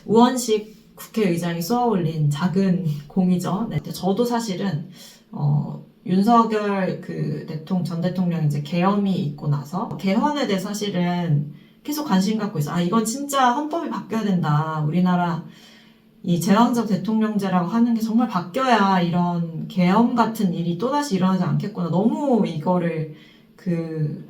우원식 국회의장이 쏘아올린 작은 공이죠. 네. 저도 사실은 윤석열 전 대통령 이제 계엄이 있고 나서 개헌에 대해 사실은 계속 관심 갖고 있어. 아, 이건 진짜 헌법이 바뀌어야 된다. 우리나라 이 제왕적 대통령제라고 하는 게 정말 바뀌어야 이런 계엄 같은 일이 또다시 일어나지 않겠구나. 너무 이거를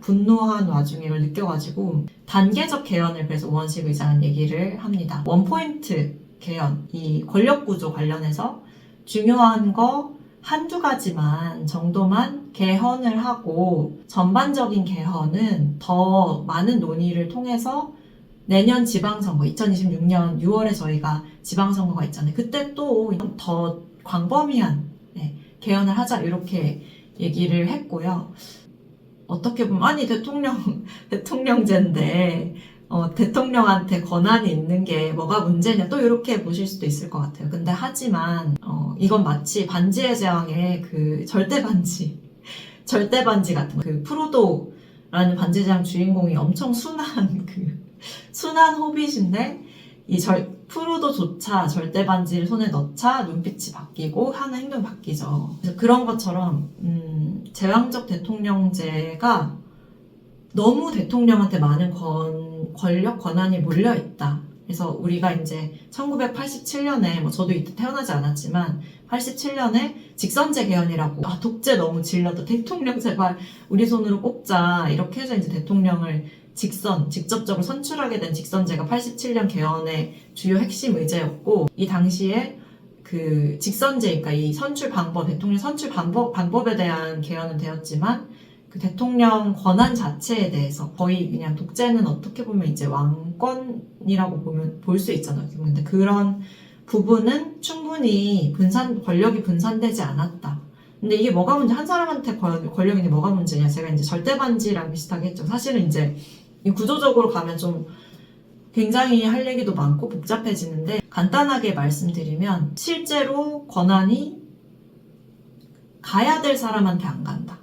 분노한 와중에 이걸 느껴가지고 단계적 개헌을 그래서 우원식 의장은 얘기를 합니다. 원포인트 개헌, 이 권력구조 관련해서 중요한 거 한두 가지만 정도만 개헌을 하고 전반적인 개헌은 더 많은 논의를 통해서 내년 지방선거, 2026년 6월에 저희가 지방선거가 있잖아요. 그때 또 더 광범위한 개헌을 하자 이렇게 얘기를 했고요. 어떻게 보면 아니 대통령제인데 대통령한테 권한이 있는 게 뭐가 문제냐 또 이렇게 보실 수도 있을 것 같아요. 근데 하지만 이건 마치 반지의 제왕의 절대반지 같은 프로도라는 반지의 제왕 주인공이 엄청 순한 호빗인데 프로도조차 절대반지를 손에 넣자 눈빛이 바뀌고 하는 행동이 바뀌죠. 그래서 그런 것처럼 제왕적 대통령제가 너무 대통령한테 많은 권력, 권한이 몰려있다. 그래서 우리가 이제 1987년에, 저도 이때 태어나지 않았지만, 87년에 직선제 개헌이라고, 독재 너무 질렸다. 대통령 제발 우리 손으로 뽑자. 이렇게 해서 이제 대통령을 직접적으로 선출하게 된 직선제가 87년 개헌의 주요 핵심 의제였고, 이 당시에 직선제니까 이 대통령 선출 방법에 대한 개헌은 되었지만, 대통령 권한 자체에 대해서 거의 그냥 독재는 어떻게 보면 이제 왕권이라고 볼 수 있잖아요. 근데 그런 부분은 충분히 권력이 분산되지 않았다. 근데 이게 뭐가 문제? 한 사람한테 권력이 있는 게 뭐가 문제냐? 제가 이제 절대반지랑 비슷하게 했죠. 사실은 이제 이 구조적으로 가면 좀 굉장히 할 얘기도 많고 복잡해지는데 간단하게 말씀드리면 실제로 권한이 가야 될 사람한테 안 간다.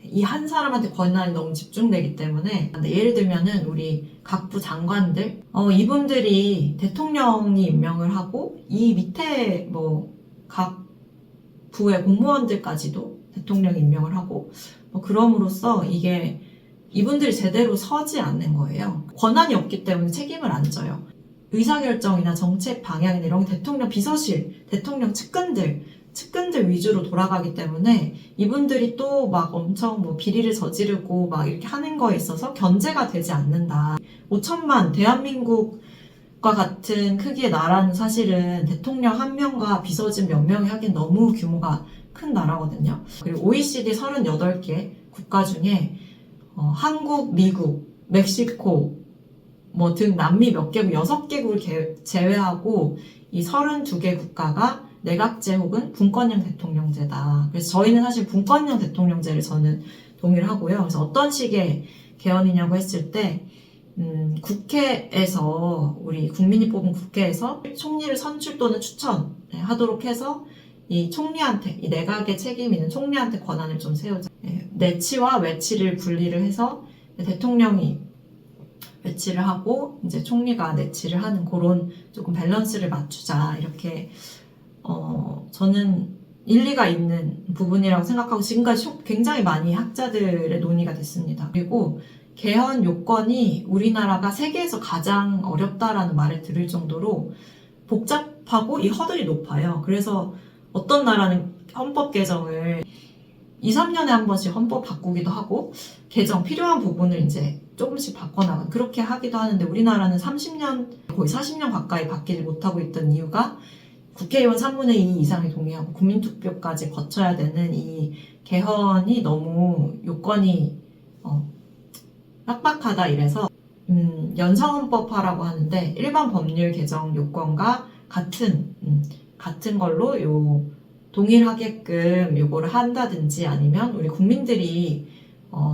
이 한 사람한테 권한이 너무 집중되기 때문에 예를 들면은 우리 각부 장관들 이분들이 대통령이 임명을 하고 이 밑에 각 부의 공무원들까지도 대통령이 임명을 하고 그럼으로써 이게 이분들이 제대로 서지 않는 거예요. 권한이 없기 때문에 책임을 안 져요. 의사결정이나 정책 방향이나 이런 게 대통령 비서실, 대통령 측근들 위주로 돌아가기 때문에 이분들이 또 엄청 비리를 저지르고 이렇게 하는 거에 있어서 견제가 되지 않는다. 5천만 대한민국과 같은 크기의 나라는 사실은 대통령 한 명과 비서진 몇 명이 하긴 너무 규모가 큰 나라거든요. 그리고 OECD 38개 국가 중에 한국, 미국, 멕시코 등 남미 몇 개국 6개국을 제외하고 이 32개 국가가 내각제 혹은 분권형 대통령제다. 그래서 저희는 사실 분권형 대통령제를 저는 동의를 하고요. 그래서 어떤 식의 개헌이냐고 했을 때 국회에서 우리 국민이 뽑은 국회에서 총리를 선출 또는 추천하도록 해서 이 총리한테 이 내각의 책임 있는 총리한테 권한을 좀 세우자. 내치와 외치를 분리를 해서 대통령이 외치를 하고 이제 총리가 내치를 하는 그런 조금 밸런스를 맞추자 이렇게 저는 일리가 있는 부분이라고 생각하고 지금까지 굉장히 많이 학자들의 논의가 됐습니다. 그리고 개헌 요건이 우리나라가 세계에서 가장 어렵다라는 말을 들을 정도로 복잡하고 이 허들이 높아요. 그래서 어떤 나라는 헌법 개정을 2, 3년에 한 번씩 헌법 바꾸기도 하고 개정 필요한 부분을 이제 조금씩 바꿔나가는 그렇게 하기도 하는데 우리나라는 30년 거의 40년 가까이 바뀌지 못하고 있던 이유가 국회의원 3분의 2 이상이 동의하고 국민투표까지 거쳐야 되는 이 개헌이 너무 요건이 빡빡하다 이래서 연상헌법화라고 하는데 일반 법률 개정 요건과 같은 걸로 동일하게끔 요거를 한다든지 아니면 우리 국민들이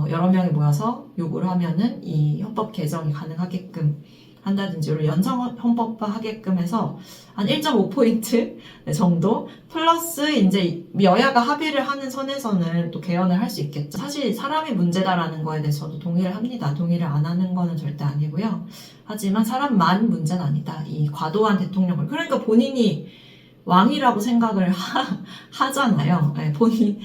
여러 명이 모여서 요구를 하면은 이 헌법 개정이 가능하게끔 한다든지 이런 연성 헌법화 하게끔 해서 한 1.5포인트 정도 플러스 이제 여야가 합의를 하는 선에서는 또 개헌을 할 수 있겠죠. 사실 사람이 문제다라는 거에 대해서 저도 동의를 합니다. 동의를 안 하는 거는 절대 아니고요. 하지만 사람만 문제는 아니다. 이 과도한 대통령을 그러니까 본인이 왕이라고 생각을 하잖아요. 네, 본인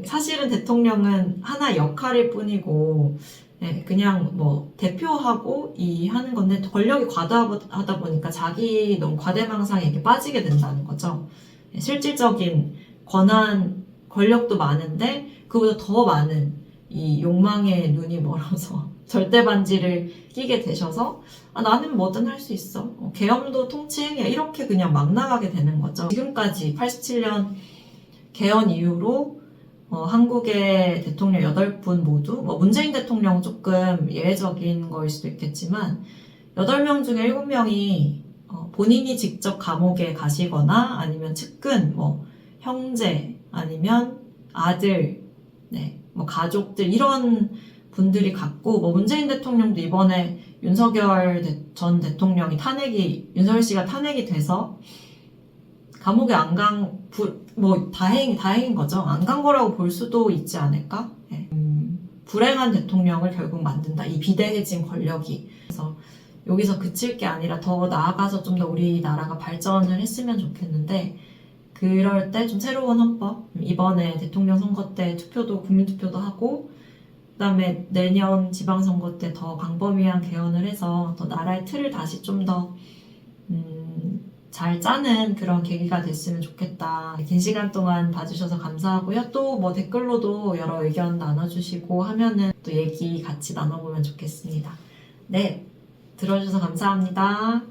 사실은 대통령은 하나의 역할일 뿐이고 네, 그냥 뭐 대표하고 하는 건데 권력이 과다하다 보니까 자기 너무 과대망상에 이렇게 빠지게 된다는 거죠. 네, 실질적인 권력도 많은데 그보다 더 많은 이 욕망에 눈이 멀어서 절대 반지를 끼게 되셔서 나는 뭐든 할 수 있어. 계엄도 통치행위야. 이렇게 그냥 막 나가게 되는 거죠. 지금까지 87년 개헌 이후로 한국의 대통령 8분 모두 문재인 대통령 조금 예외적인 거일 수도 있겠지만 8명 중에 7명이 본인이 직접 감옥에 가시거나 아니면 측근, 형제 아니면 아들, 네, 가족들 이런 분들이 갔고 문재인 대통령도 이번에 윤석열 전 대통령이 윤석열 씨가 탄핵이 돼서 감옥에 안 다행인 거죠. 안 간 거라고 볼 수도 있지 않을까? 네. 불행한 대통령을 결국 만든다. 이 비대해진 권력이. 그래서 여기서 그칠 게 아니라 더 나아가서 좀 더 우리나라가 발전을 했으면 좋겠는데 그럴 때 좀 새로운 헌법, 이번에 대통령 선거 때 국민투표도 하고 그다음에 내년 지방선거 때 더 광범위한 개헌을 해서 더 나라의 틀을 다시 좀 더 잘 짜는 그런 계기가 됐으면 좋겠다. 긴 시간 동안 봐주셔서 감사하고요. 또 댓글로도 여러 의견 나눠주시고 하면은 또 얘기 같이 나눠보면 좋겠습니다. 네, 들어주셔서 감사합니다.